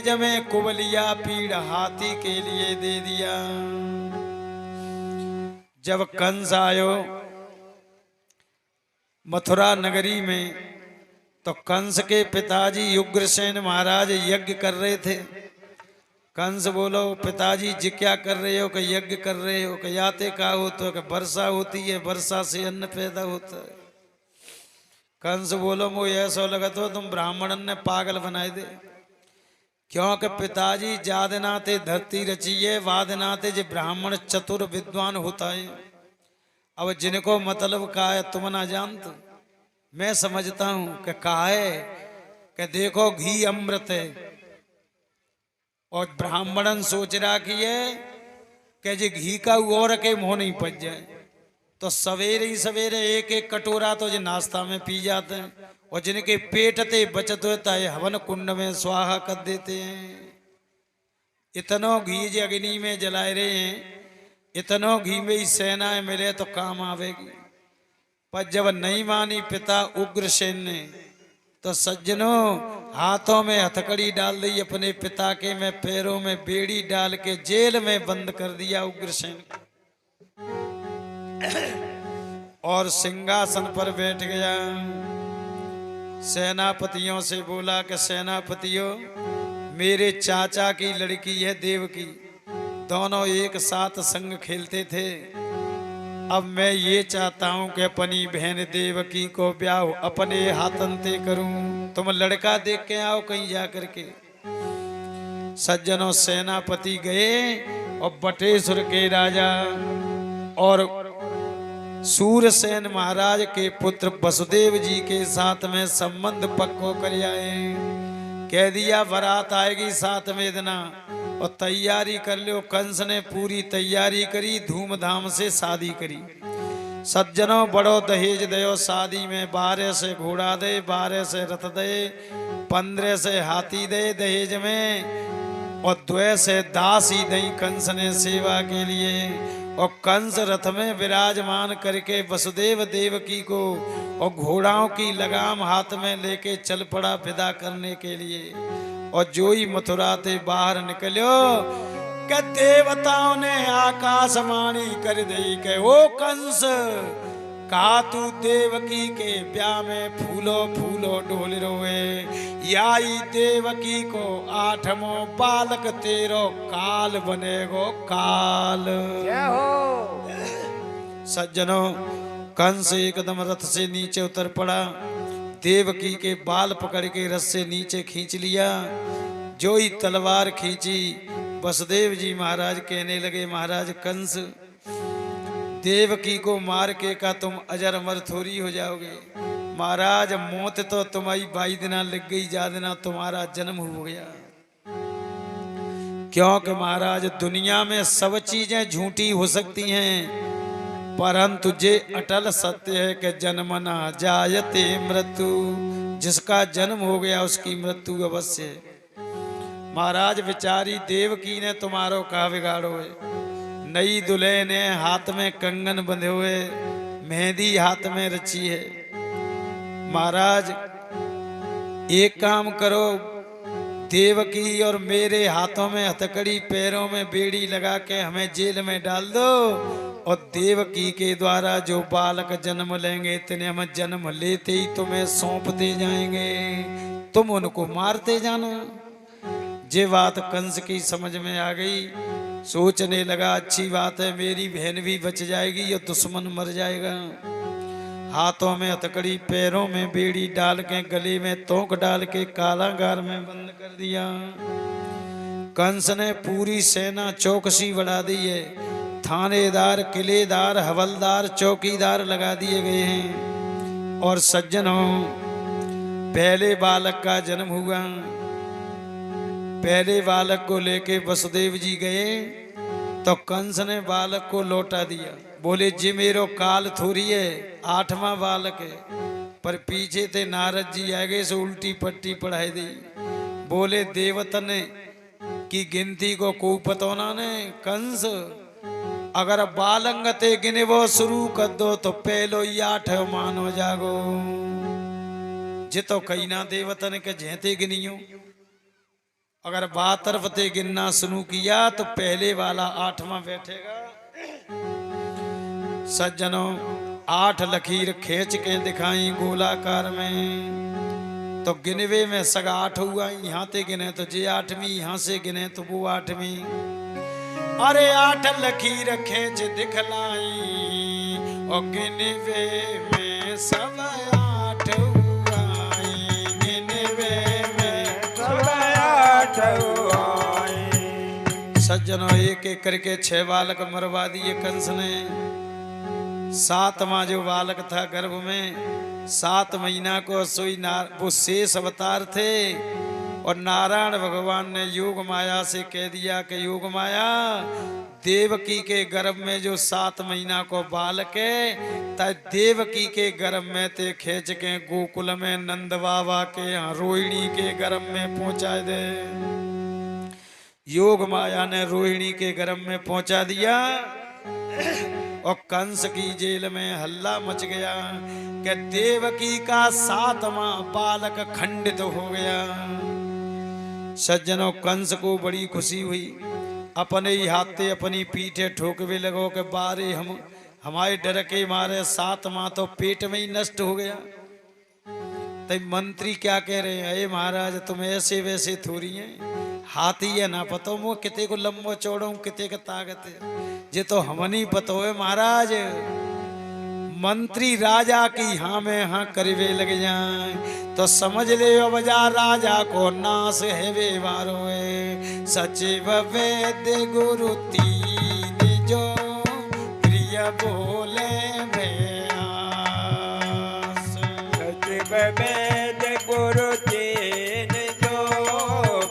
तेज में कुबलिया पीड़ हाथी के लिए दे दिया। जब कंस आयो मथुरा नगरी में तो कंस के पिताजी उग्रसेन महाराज यज्ञ कर रहे थे। कंस बोलो पिताजी जी क्या कर रहे हो? कि यज्ञ कर रहे हो? कि याते का हो? तो कि वर्षा होती है, वर्षा से अन्न पैदा होता है। कंस बोलो मुझे ऐसा लगा तो तुम ब्राह्मणन ने पागल बनाए दे, क्योंकि पिताजी जादनाते धरती रची है, वादनाते जो ब्राह्मण चतुर विद्वान होता है। अब जिनको मतलब का है तुम ना जानते, मैं समझता हूं कि का है कि देखो घी अमृत है और ब्राह्मणन सोच रहा कि ये कि जे घी का और के मुंह नहीं पच जाए तो सवेरे ही सवेरे एक एक कटोरा तो जो नाश्ता में पी जाते हैं और जिनके पेट ते बचत होता है हवन कुंड में स्वाहा कर देते हैं। इतनो घी जो अग्नि में जलाए रहे हैं, इतनो घी में ही सेनाएं मिले तो काम आवेगी। पर जब नहीं मानी पिता उग्रसेन ने तो सज्जनों हाथों में हथकड़ी डाल दी अपने पिता के, में पैरों में बेड़ी डाल के जेल में बंद कर दिया उग्रसेन और सिंहासन पर बैठ गया। सेनापतियों से बोला कि सेनापतियों मेरे चाचा की लड़की है देवकी, दोनों एक साथ संग खेलते थे। अब मैं ये चाहता हूं कि अपनी बहन देवकी को ब्याह अपने हाथन ते करूं, तुम लड़का देख के आओ कहीं जा करके। सज्जनों सेनापति गए और बटेश्वर के राजा और सूरसेन महाराज के पुत्र वसुदेव जी के साथ में संबंध पक्को कर आए। कह दिया बारात आएगी 7 दिन और तैयारी कर लो। कंस ने पूरी तैयारी करी, धूमधाम से शादी करी। सज्जनों बड़ो दहेज दयो शादी में, 12 से घोड़ा दे, 12 से रथ दे, 15 से हाथी दे दहेज में और 2 से दासी दई कंस ने सेवा के लिए। और कंस रथ में विराजमान करके वसुदेव देवकी को और घोड़ाओं की लगाम हाथ में लेके चल पड़ा विदा करने के लिए। और जो ही मथुरा से बाहर निकलो के देवताओं ने आकाशवाणी कर दी के ओ कंस कहा तू देवकी के ब्याह में फूलो फूलो डोल रोए, याई देवकी को 8वां बालक तेरो काल बनेगो काल। सज्जनों कंस एकदम रथ से नीचे उतर पड़ा, देवकी के बाल पकड़ के रथ से नीचे खींच लिया। जो ही तलवार खींची वसुदेव जी महाराज कहने लगे महाराज कंस देवकी को मार के का तुम अजर अमर थोड़ी हो जाओगे। महाराज मौत तो तुम्हारी 22 दिना लग गई, जा देना तुम्हारा जन्म हो गया। क्योंकि महाराज दुनिया में सब चीजें झूठी हो सकती हैं परंतु जे अटल सत्य है कि जन्मना जायते मृत्यु, जिसका जन्म हो गया उसकी मृत्यु अवश्य है। महाराज बेचारी देवकी ने तुम्हारो कहा बिगाड़ो है। नई दुल्हन ने हाथ में कंगन बंधे हुए, मेहंदी हाथ में रची है। महाराज एक काम करो, देवकी और मेरे हाथों में हथकड़ी पैरों में बेड़ी लगा के हमें जेल में डाल दो और देवकी के द्वारा जो बालक जन्म लेंगे इतने हम जन्म लेते ही तुम्हें सौंपते जाएंगे, तुम उनको मारते जाना। ये बात कंस की समझ में आ गई। सोचने लगा अच्छी बात है मेरी बहन भी बच जाएगी या दुश्मन मर जाएगा। हाथों में हथकड़ी पैरों में बेड़ी डाल के गले में तोंक डाल के कारागार में बंद कर दिया। कंस ने पूरी सेना चौकसी बढ़ा दी है, थानेदार किलेदार हवलदार चौकीदार लगा दिए गए हैं। और सज्जनों पहले बालक का जन्म हुआ, पहले बालक को लेके वसुदेव जी गए तो कंस ने बालक को लौटा दिया। बोले जी मेरो काल थोड़ी है, 8वां बालक है। पर पीछे थे नारद जी आगे से उल्टी पट्टी पढ़ाई दी। बोले देवतन की गिनती को कुपतोना ने कंस अगर बालंग ते गिने वो शुरू कर दो तो पहलो ही 8 मानो जागो। जितो कई ना देवतन के जेते गिनियो अगर बा तरफ ते गिनना शुरू किया तो पहले वाला 8वां बैठेगा। सज्जनों 8 लकीर खींच के दिखाई गोलाकार में, तो गिनवे में सगा 8 हुआ। यहाँ ते गिने तो जे 8वीं, यहाँ से गिने तो वो 8वीं। अरे 8 लकीर खींच दिखलाई और गिनवे में सब 8 हुआ। गिनवे में सब 8 हुआ। सज्जनों एक एक करके 6 बालक मरवा दिए कंस ने। 7वां जो बालक था गर्भ में, 7 महीना को सोई वो शेष अवतार थे। और नारायण भगवान ने योग माया से कह दिया कि योग माया, देवकी के गर्भ में जो 7 महीना को बालक है, तब देवकी के गर्भ में ते खींच के गोकुल में नंद बाबा के यहाँ रोहिणी के गर्भ में पहुंचा दे। योग माया ने रोहिणी के गर्भ में पहुंचा दिया और कंस की जेल में हल्ला मच गया कि देवकी का 7वां बालक खंडित हो गया। सज्जनों कंस को बड़ी खुशी हुई, अपने ही हाथे अपनी पीठे ठोकवे लगो कि बारे हमारे डर के मारे 7वां तो पेट में ही नष्ट हो गया। तब मंत्री क्या कह रहे हैं, अरे महाराज तुम ऐसे वैसे थोड़ी हैं, हाथी है ना पतो मो किते को लंबो चौड़ो किते का ताकत है, ये तो हमनी पतो है महाराज। मंत्री राजा की हाँ में हाँ करीबे लग जाए तो समझ ले बजा राजा को नाश है वे वारो है। सचिव वेद गुरु तीन जो प्रिय बोले व्यास। सचिव वेद गुरु तीन जो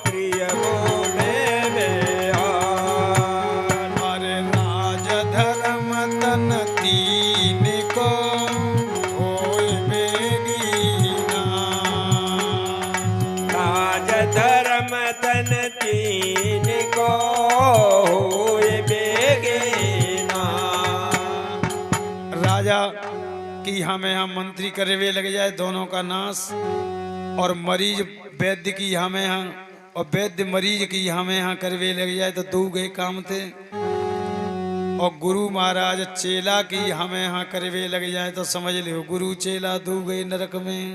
प्रिय बोले व्यास। अरे राज धर्म तन तीन को होय बेगीना। राज धर्म तन तीन को होय बेगीना। राजा की हमें हम मंत्री करवे लग जाए दोनों का नाश, और मरीज वैद्य की हमें यहाँ और वैद्य मरीज की हमें यहाँ करवे लग जाए तो 2 गए काम थे। और गुरु महाराज चेला की हमें यहाँ करवे लग जाए तो समझ लो गुरु चेला 2 गए नरक में।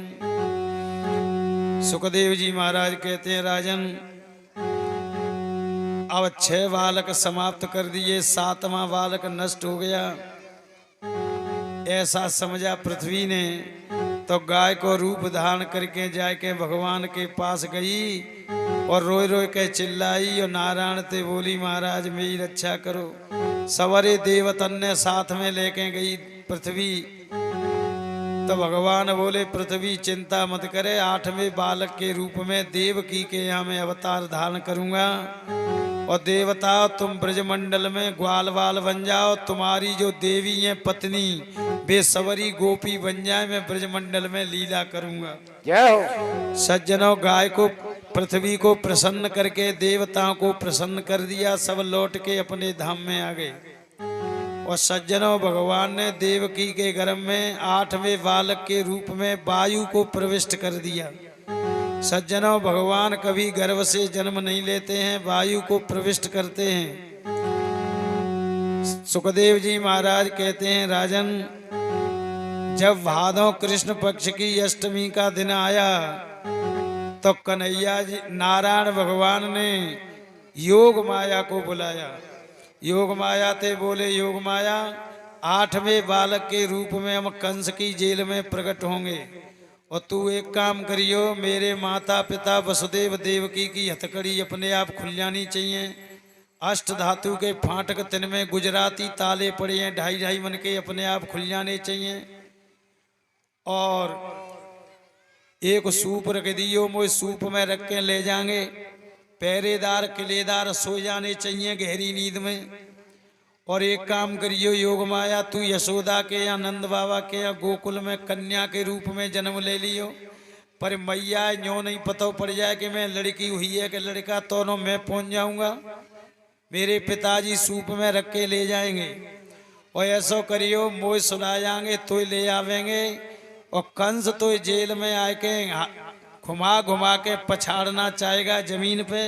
सुखदेव जी महाराज कहते हैं राजन अब 6 बालक समाप्त कर दिए, 7वां बालक नष्ट हो गया। ऐसा समझा पृथ्वी ने तो गाय को रूप धारण करके जाके भगवान के पास गई और रोए रोए के चिल्लाई और नारायण ते बोली महाराज मेरी रक्षा करो। सवरे देवतन ने साथ में लेके गई पृथ्वी। तो भगवान बोले पृथ्वी चिंता मत करे, 8वें बालक के रूप में देवकी के यहाँ मैं अवतार धारण करूंगा। और देवताओं तुम ब्रजमंडल में ग्वाल बाल बन जाओ, तुम्हारी जो देवी है पत्नी वे सवरी गोपी बन जाए, मैं ब्रजमंडल में लीला करूंगा। जय हो। सज्जनों गाय को पृथ्वी को प्रसन्न करके देवताओं को प्रसन्न कर दिया, सब लौट के अपने धाम में आ गए। और सज्जनों भगवान ने देवकी के गर्भ में 8वें बालक के रूप में वायु को प्रविष्ट कर दिया। सज्जनों भगवान कभी गर्भ से जन्म नहीं लेते हैं, वायु को प्रविष्ट करते हैं। सुखदेव जी महाराज कहते हैं राजन जब भादव कृष्ण पक्ष की अष्टमी का दिन आया तो कन्हैया जी नारायण भगवान ने योग माया को बुलाया। योग माया थे बोले योग माया 8वें बालक के रूप में हम कंस की जेल में प्रकट होंगे और तू एक काम करियो, मेरे माता पिता वसुदेव देवकी की हथकड़ी अपने आप खुल जानी चाहिए। अष्ट धातु के फाटक तिन में गुजराती ताले पड़े हैं 2.5 मन के, अपने आप खुल जाने चाहिए। और एक सूप रख दियो, मोए सूप में रख के ले जाएंगे। पहरेदार किलेदार सो जाने चाहिए गहरी नींद में। और एक काम करियो योग माया तू यशोदा के या नंद बाबा के या गोकुल में कन्या के रूप में जन्म ले लियो, पर मैया न्यों नहीं पता पड़ जाए कि मैं लड़की हुई है कि लड़का, दोनों मैं पहुंच जाऊंगा। मेरे पिताजी सूप में रख के ले जाएंगे और ऐसा करियो मोए सुला जाएंगे तो ले आवेंगे। और कंस तो जेल में आके घुमा घुमा के पछाड़ना चाहेगा जमीन पे,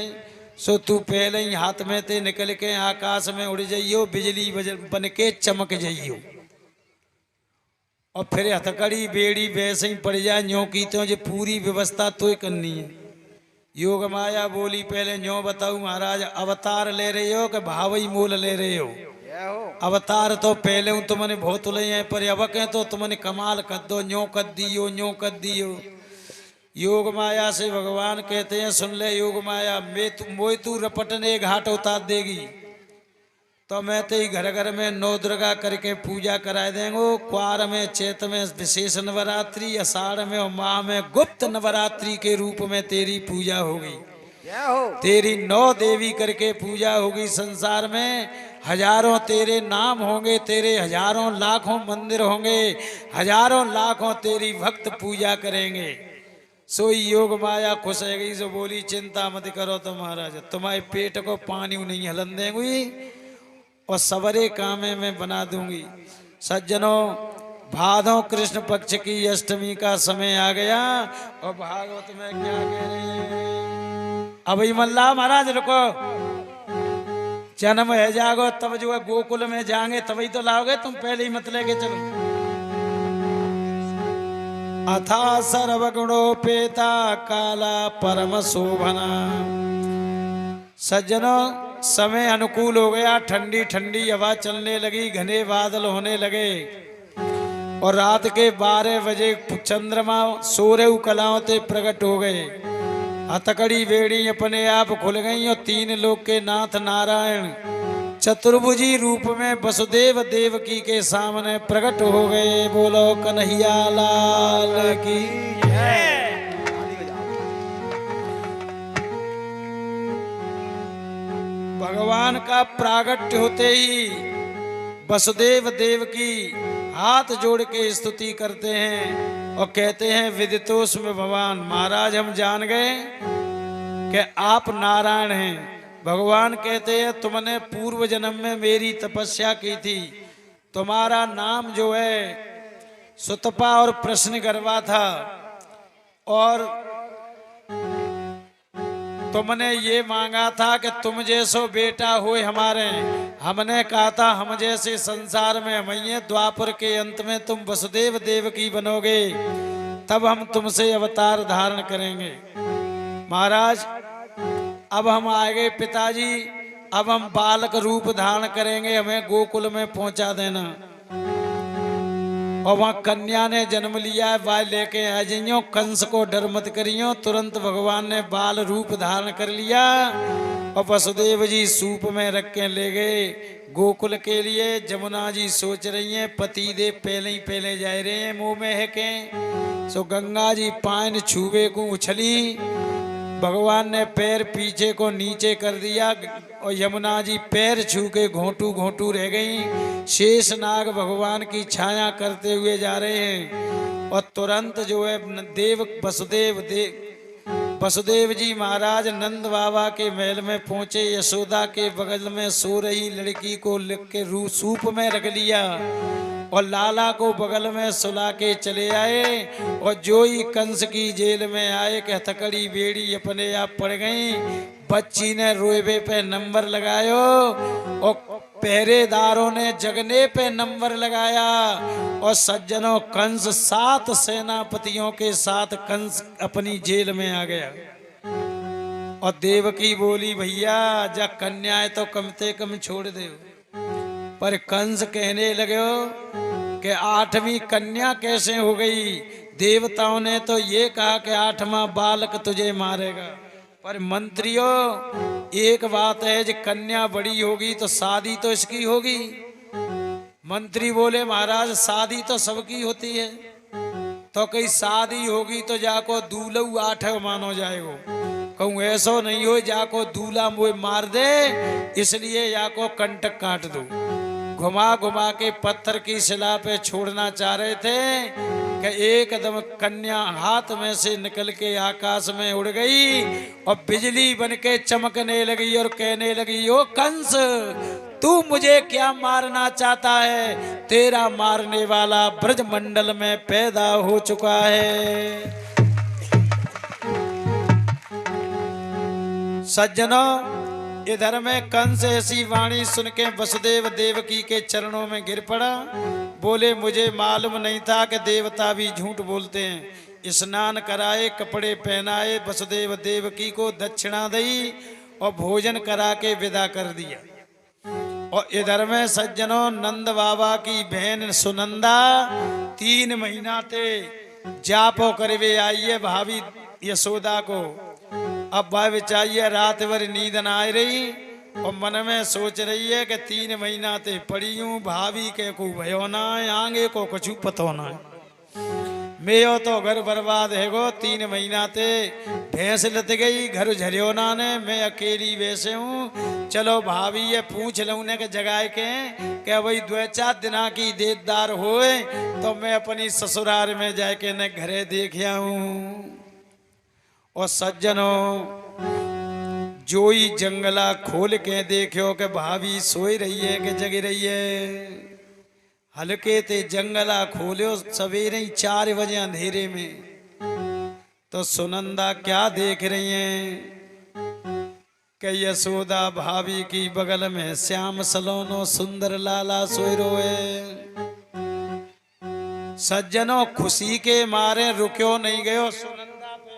सो तू पहले ही हाथ में ते निकल के आकाश में उड़ जाइयो, बिजली बन के चमक जाइयो, और फिर हथकड़ी बेड़ी वैसे ही पड़ जाए न्यो की तो जो पूरी व्यवस्था तो करनी है। योग माया बोली पहले न्यो बताऊ महाराज, अवतार ले रहे हो कि भावई मोल ले रहे हो? अवतार तो पहले हूँ तुमने बहुत ले हैं, पर अब कहें तो तुमने कमाल कर दो, न्यो कर दियो न्यो कर दियो। योग माया से भगवान कहते हैं सुन ले योग माया, मोई तू रपटने घाट उतार देगी तो मैं तो ही घर घर में 9 दुर्गा करके पूजा करा देंगे। क्वार में चैत में विशेष नवरात्रि, आषाढ़ में और माह में गुप्त नवरात्रि के रूप में तेरी पूजा होगी। तेरी 9 देवी करके पूजा होगी। संसार में हजारों तेरे नाम होंगे, तेरे हजारों लाखों मंदिर होंगे, हजारों लाखों तेरी भक्त पूजा करेंगे। सोई योग माया खुश है गई, जो बोली चिंता मत करो तो महाराज तुम्हारे पेट को पानी नहीं हलन देंगी और सवरे कामे में बना दूंगी। सज्जनों, भादों कृष्ण पक्ष की अष्टमी का समय आ गया और भागवत में क्या कह रहे हैं? अभी मल्ला महाराज रुको, जन्म है जागो तब जो है गोकुल में जाएंगे तभी तो लाओगे, तुम पहले ही मत लेके चलो। अथा सर्वगुणोपेता काला परम शोभना। सज्जनों, समय अनुकूल हो गया, ठंडी ठंडी हवा चलने लगी, घने बादल होने लगे और रात के 12 बजे चंद्रमा सूर्य कलाओं ते प्रकट हो गए। हथकड़ी बेड़ी अपने आप खुल गई और 3 लोक के नाथ नारायण चतुर्भुजी रूप में वसुदेव देवकी के सामने प्रकट हो गए। बोलो कन्हैया लाल की जय। भगवान का प्रागट्य होते ही वसुदेव देवकी हाथ जोड़ के स्तुति करते हैं और कहते हैं विदितोष में भगवान। महाराज हम जान गए कि आप नारायण हैं। भगवान कहते हैं तुमने पूर्व जन्म में मेरी तपस्या की थी, तुम्हारा नाम जो है सुतपा और प्रश्न करवा था और तुमने ये मांगा था कि तुम जैसो बेटा होए हमारे। हमने कहा था हम जैसे संसार में हमें द्वापर के अंत में तुम वसुदेव देवकी बनोगे, तब हम तुमसे अवतार धारण करेंगे। महाराज अब हम आ गए पिताजी, अब हम बालक रूप धारण करेंगे, हमें गोकुल में पहुंचा देना। और वहां कन्या ने जन्म लिया है, बाल लेके आ जाइयो, कंस को डर मत करियो। तुरंत भगवान ने बाल रूप धारण कर लिया और वसुदेव जी सूप में रख के ले गए गोकुल के लिए। जमुना जी सोच रही हैं पति देव पहले ही पहले जा रहे हैं मुंह में है के, सो गंगा जी पान छुवे को उछली, भगवान ने पैर पीछे को नीचे कर दिया और यमुना जी पैर छू के घोंटू घोंटू रह गई। शेष नाग भगवान की छाया करते हुए जा रहे हैं और तुरंत जो है वसुदेव जी महाराज नंद बाबा के महल में पहुंचे। यशोदा के बगल में सो रही लड़की को लिख के सूप में रख लिया और लाला को बगल में सुला के चले आए और जो ही कंस की जेल में आए कि हथकड़ी बेड़ी अपने आप पड़ गई। बच्ची ने रोएबे पे नंबर लगायो और पहरेदारों ने जगने पे नंबर लगाया और सज्जनों कंस 7 सेनापतियों के साथ कंस अपनी जेल में आ गया। और देवकी बोली भैया जा कन्याएं तो कम से कम छोड़ दे, पर कंस कहने लगे कि 8वीं कन्या कैसे हो गई? देवताओं ने तो ये कहा कि 8वां बालक तुझे मारेगा। पर मंत्रियों एक बात है, जो कन्या बड़ी होगी तो शादी तो इसकी होगी। मंत्री बोले महाराज शादी तो सबकी होती है, तो कहीं शादी होगी तो जाको दूल्हू 8 मानो जाएगो। कहूँ ऐसा नहीं हो जाको दूल्हा मुझे मार दे, इसलिए जाको कंटक काट दो। घुमा घुमा के पत्थर की शिला पे छोड़ना चाह रहे थे कि एकदम कन्या हाथ में से निकल के आकाश में उड़ गई और बिजली बन के चमकने लगी और कहने लगी ओ कंस तू मुझे क्या मारना चाहता है? तेरा मारने वाला ब्रजमंडल में पैदा हो चुका है। सज्जनों, इधर में कंस ऐसी वाणी सुन के वसुदेव देवकी के चरणों में गिर पड़ा। बोले मुझे मालूम नहीं था कि देवता भी झूठ बोलते हैं। स्नान कराए, कपड़े पहनाए, वसुदेव देवकी को दक्षिणा दी और भोजन करा के विदा कर दिया। और इधर में सज्जनों, नंद बाबा की बहन सुनंदा 3 महीना थे जापो करवे आई है भाभी यशोदा को। अब भाई चाहिए, रात भर नींद न आ रही और मन में सोच रही है कि 3 महीना ते पड़ी हूँ, भाभी के को भयो ना है, आगे को कुछ पतो ना है। मेयो तो घर बर्बाद है गो। 3 महीना ते भैंस लत गई, घर झरियो ना ने, मैं अकेली वैसे हूँ। चलो भाभी ये पूछ लूँ ने के जगाए के भाई 2-4 दिना की देदार होए तो मैं अपनी ससुराल में जाके न घरे देखिया हूँ। और सज्जनों, जोई जंगला खोल के देखियो कि भाभी सोई रही है कि जगी रही है। हल्के ते जंगला खोलियो सवेरे ही 4 बजे अंधेरे में। तो सुनंदा क्या देख रही है कि यशोदा भाभी की बगल में श्याम सलोनो सुंदर लाला सोई रोए। सज्जनों, खुशी के मारे रुक्यो नहीं गयो सुनंदा पे।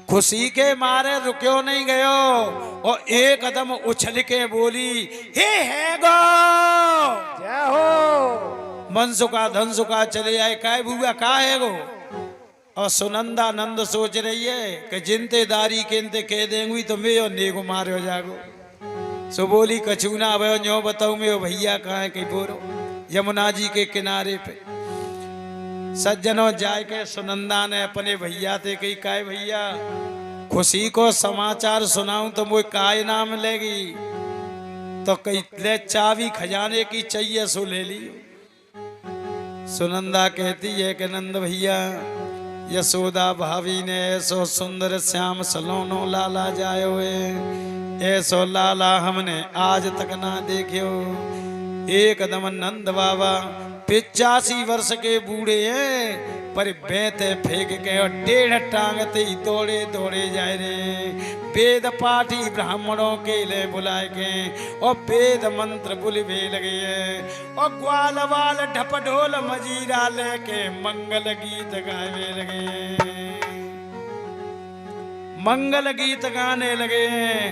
खुशी के मारे रुक्यो नहीं गयो और एक कदम उछल के बोली, हे है गो जय हो। मन सुखा धन सुखा चले आए, काय बुआ का है गो। और सुनंदा नंद सोच रही है कि जिनतेदारी केंते कह देंगी तो मैं नेगो मारो जागो। सो बोली, कछूना भयो न्यो बताऊ मैं भैया कहाँ है कहीं बोरो यमुना जी के किनारे पे। सज्जनों, जाए के सुनंदा ने अपने भैया थे कही, काय भैया खुशी को समाचार सुनाऊं तो मुझे काय नाम लेगी। तो कही ले चाबी खजाने की चाहिए सो ले ली। सुनंदा कहती है कि नंद भैया, यशोदा भाभी ने ऐसो सुंदर श्याम सलोनो लाला जाए हुए, ऐसो लाला हमने आज तक ना देखियो। एकदम नंद बाबा 85 वर्ष के बूढ़े हैं पर बेते फेंक के और 1.5 टांगते ही दौड़े दौड़े जाए रे। वेद पाठी ब्राह्मणों के लिए बुलाए के और वेद मंत्र बुलवे लगे हैं और ग्वाल वाल ढप ढोल मजीरा लेके मंगल गीत गावे लगे हैं, मंगल गीत गाने लगे हैं।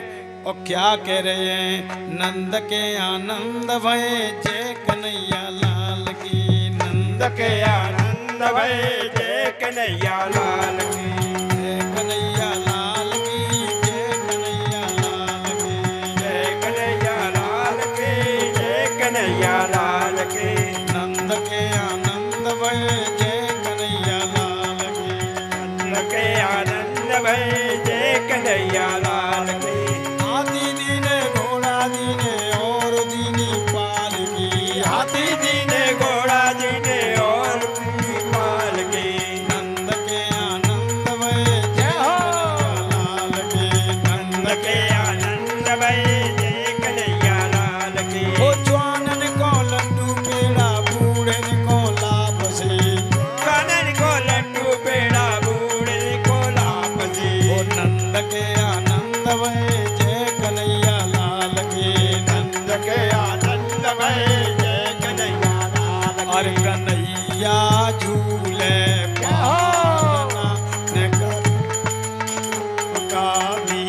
और क्या कह रहे हैं, नंद के आनंद भये जय कन्हैया लाल की, नंद के आनंद भय जय कन्हैया लाल की, जय कन्हैया लाल की, जय कन्हैया लाल की, जय कन्हैया लाल की, जय कन्हैया लाल की। नंद के आनंद भये जय कन्हैया लाल की, नंद के आनंद भय जय कन्हैया लाल की। हाथी दीने घोड़ा दीने और दीनी पाल की, हाथी दीने घोड़ा दीने और दीनी पाल की। नंद के आनंद भये जय कन्हैया लाल की, नंद के आनंद भय जय कन्हैया लाल की। ओ जवानन को लड्डू पेड़ा बूढ़न को लाभ से, कानन को लड्डू पेड़ा बूढ़े को लाभ से। ओ नंद के आनंद भये जय कन्हैया लाल की, नंद के आनंद भय जय कन्हैया लाल की। और कन्हैया झूले पालना ने काली,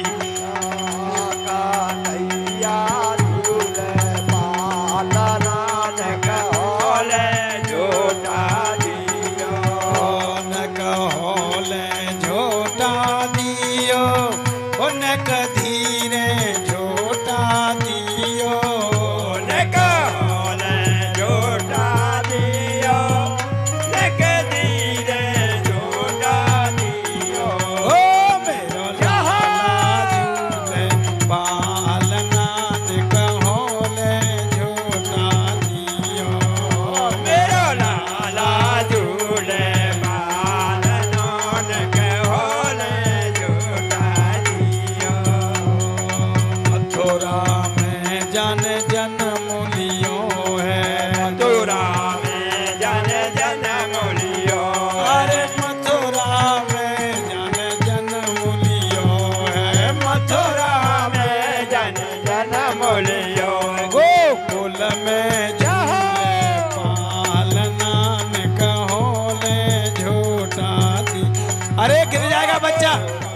कन्हैया झूले पालना ने कहले झूठा दियो। न कहोले झोटा दियो, ओ न कधी अरे गिर जाएगा बच्चा।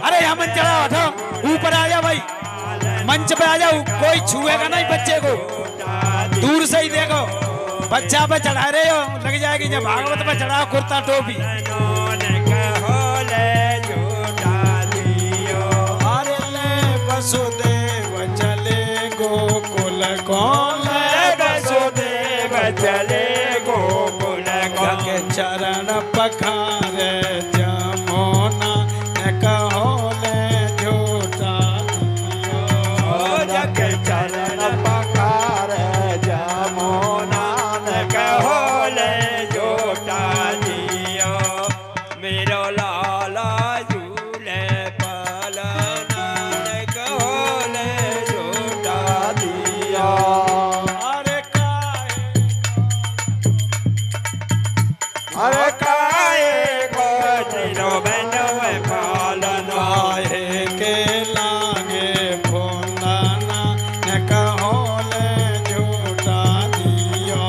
अरे यहाँ मंच चढ़ा, हटो ऊपर आ जा भाई, मंच पे आ जाओ, कोई छुएगा नहीं बच्चे को, दूर से ही देखो। बच्चा पे चढ़ा रहे हो, लग जाएगी। जब भागवत पे चढ़ाओ कुर्ता टोपी। अरे ले वसुदेव चले गोकुल कौन, वसुदेव चले गोकुल के चरण पखारे जमुना ने कहो ले झूठा जग चरण पखारे जमुना ने कहो ले झूठा दियो। मेरो लाला झूले पालना ने कहो ले झूठा दियो। अरे काहे को जीरो बनो पालना काहे के लागे फोंदाना ने कहो ले झूठा दियो।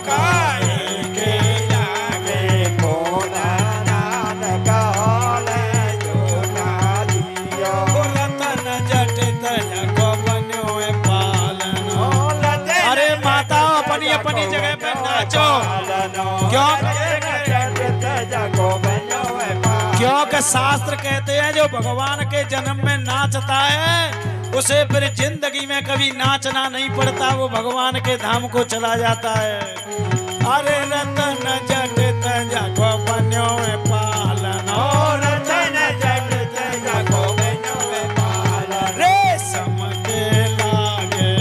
काहे के लागे फोंदाना ने कहो ले झूठा दियो। रतन जटित को बन्यो पालना। अरे माता अपनी अपनी जगह पे नाचो, क्योंकि शास्त्र कहते हैं जो भगवान के जन्म में नाचता है उसे फिर जिंदगी में कभी नाचना नहीं पड़ता, वो भगवान के धाम को चला जाता है। अरे रतन जटित जागो बन्यो पालनो, रतन जटित जागो बन्यो पालनो। रेशम के लागे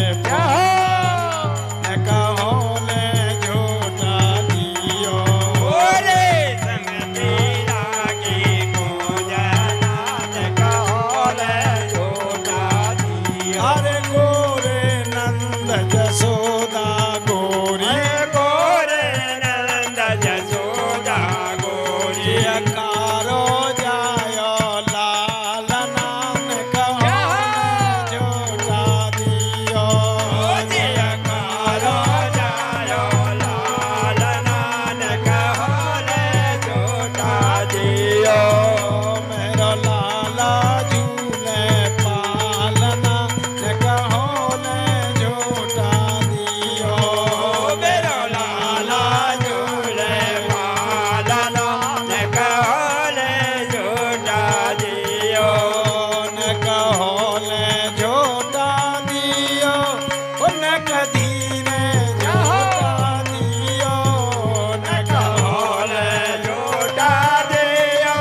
कहो ले झूठा दियो। अरे गोरे नंद जसोदा गोरी, गोरे नंद जसोदा गोरी। कारो जायो लाल नाम कहो झूठा दियो। कारो जायो लाल नान कहो ले झूठा दियो। मेरो लाला झूले पालना ने कहो ले झूठा दियो। मेरो लाला झूले पालना ने कहो ले झूठा दियो। ने कहो ले झूठा दियो, उन कदीने झूठा दियो। ने कहो ले झूठा दियो।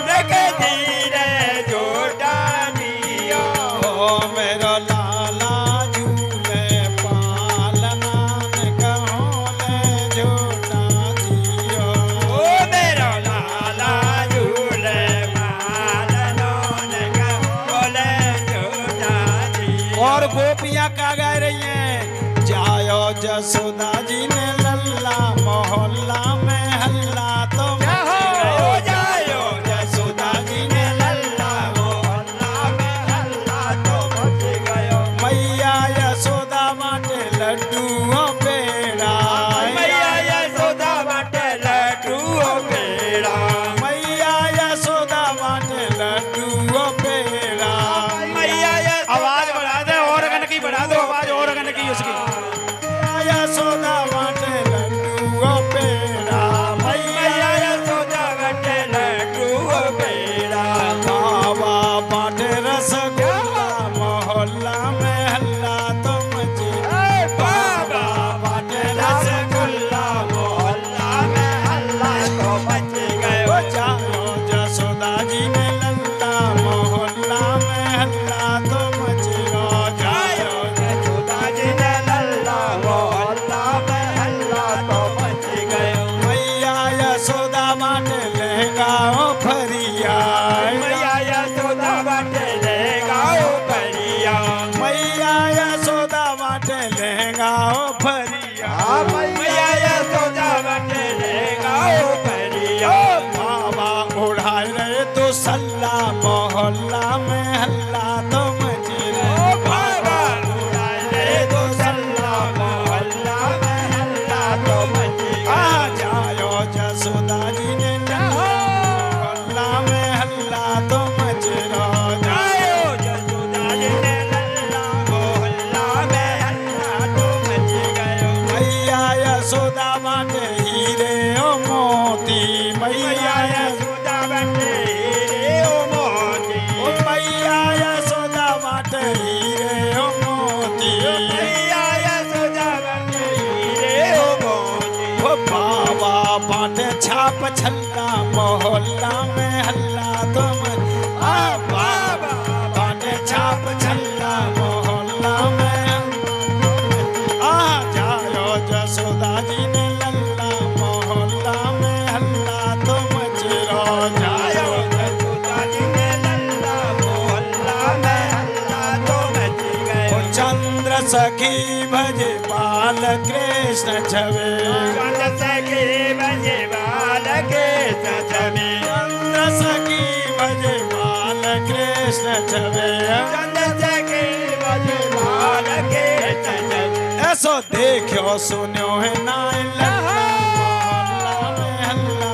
देख धीरे झूठा दियो। ओ मेरो लाला झूले पालना ने कहो ले झूठा दियो। ओ मेरो लाला झूले पालना ने कहो ले झूठा दियो। और गोपियां क्या गा रही हैं? जायो जसोदा जी ने लल्ला मोहल्ला में हल्ला तो मच गयो। जायो जसोदा जी ने लल्ला मोहल्ला में हल्ला तो मच गयो। मैया यशोदा माटे लड्डू पेड़ा। मैया यशोदा माटे लड्डू पेड़ा। मैया यशोदा माटे लड्डू पेड़ा। मैया आवाज बढ़ा दे, ऑर्गन की बढ़ा दो आवाज, ऑर्गन की उसकी। यशोदा माटे लड्डू पेड़ा। मैया यशोदा माटे लड्डू पेड़ा। बाबा बाटे रसगुल्ला मोहल्ला में हल्ला तो मच गयो। बाबा बाटे रसगुल्ला मोहल्ला में हल्ला तो मच गयो। जाओ जसोदा जी ने लल्ला मोहल्ला में हल्ला तो मच गयो। जायो यशोदा जी ने लल्ला मोहल्ला में हल्ला तो मच गयो। मैया यशोदा माटे लहंगाओ फरिया। मैया यशोदा बाटे ले गाओ परिया। मैया यशोदा माटे लहंगाओ फरिया। मैया यशोदा बाटे ले गाओ परिया। बाबा उड़ाए रहे तो सल्ला मोहल्ला में हल्ला तो मच रहे। बाबा उड़ाए रे तो सल्ला मोहल्ला में हल्ला तो मच आ गया। जायो जसोदा जी ने लल्ला मोहल्ला हल्ला मोहल्ला में हल्ला तुम आ बाबा बाटे छाप छल्ला मोहल्ला में आ जायो जसोदा जी ने लल्ला मोहल्ला में हल्ला तुम चिरो जायो जसोदा जी ने लल्ला मोहल्ला में हल्ला तो मच गयो। चंद्र सखी भजे बाल कृष्ण छवे चंद्र सखी भजे बाल कृष्ण छवे चंद्र सखी भजे बाल कृष्ण छवे चंद्र सखी भजे बाल कृष्ण छवे। ऐसो देखो सुनो है नाय लल्ला मोहल्ला में हल्ला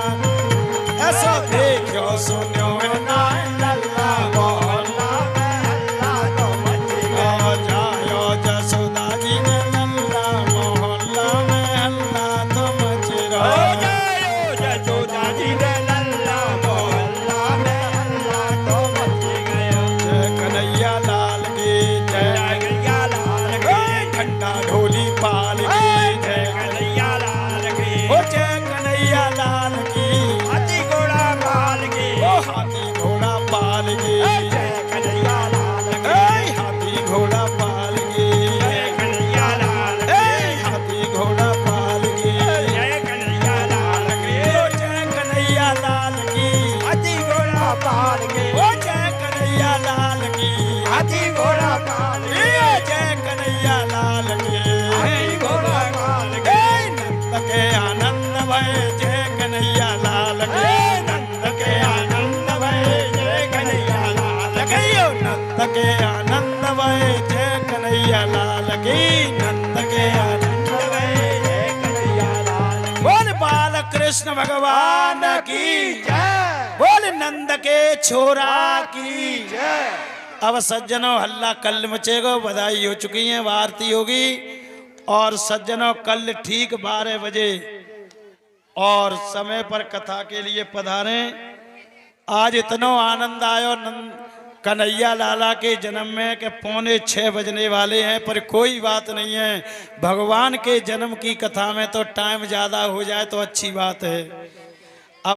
ऐसो देखो सुनो है नाय लल्ला मोहल्ला में हल्ला तो मच गयो। जायो जसोदा जी ने लल्ला मोहल्ला में हल्ला तो मच हो जायो जसोदा जी ने लल्ला मोहल्ला में हल्ला तो मच गयो। जय कन्हैया लाल की जय जय कन्हैया लाल की घंटा ढोली पाल की जय कन्हैया लाल की ओ जय कन्हैया लाल की हाथी घोड़ा पाल की ओ हाथी घोड़ा पाल की जय कन्हैया लाल की ए हाथी घोड़ा पाल की जय कन्हैया लाल ए हाथी घोड़ा पाल की जय कन्हैया लाल की ओ जय कन्हैया लाल की हाथी घोड़ा पाल की ओ जय कन्हैया लाल की हाथी घोड़ा पाल की ए जय कन्हैया लाल की हाथी घोड़ा पाल की ए नंद के आनंद भय जय कन्हैया लाल की नंद के आनंद भय जय कन्हैया लाल की कहियो नंद के आनंद भय जय कन्हैया लाल की नंद के आनंद भय जय कन्हैया लाल की। बोल बाल कृष्ण भगवान की जय बोल नंद के छोरा की जय। अब सज्जनों हल्ला कल मचेगा बधाई हो चुकी है आरती होगी और सज्जनों कल ठीक 12 बजे और समय पर कथा के लिए पधारें। आज इतना आनंद आयो कन्हैया लाला के जन्म में कि 5:45 बजने वाले हैं पर कोई बात नहीं है। भगवान के जन्म की कथा में तो टाइम ज़्यादा हो जाए तो अच्छी बात है।